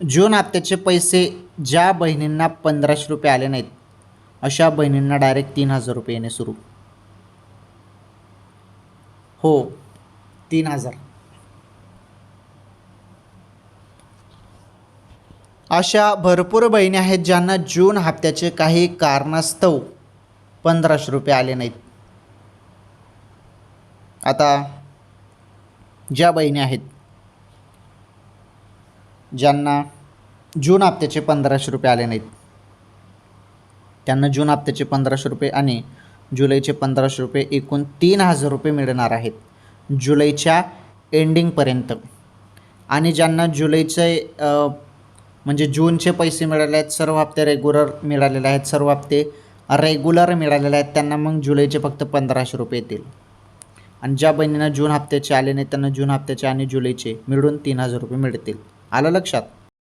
जून हप्त्याचे पैसे ज्या बहिणींना 1500 रुपये आले नाहीत अशा बहिणींना डायरेक्ट 3000 रुपये येणे सुरू. हो, 3000. अशा भरपूर बहिणी आहेत ज्यांना जून हप्त्याचे काही कारणास्तव 1500 रुपये आले नाहीत. आता ज्या बहिणी आहेत ज्यांना जून हप्त्याचे 1500 रुपये आले नाहीत त्यांना जून हप्त्याचे 1500 रुपये आणि जुलैचे 1500 रुपये एकूण 3000 रुपये मिळणार आहेत जुलैच्या एंडिंगपर्यंत. आणि ज्यांना जुलैचे म्हणजे जूनचे पैसे मिळाले आहेत, सर्व हप्ते रेग्युलर मिळालेले आहेत, सर्व हप्ते रेग्युलर मिळालेले आहेत, त्यांना मग जुलैचे फक्त 1500 रुपये येतील. आणि ज्या बहिणींना जून हप्त्याचे आले नाहीत त्यांना जून हप्त्याचे आणि जुलैचे मिळून 3000 रुपये मिळतील. आलं लक्षात?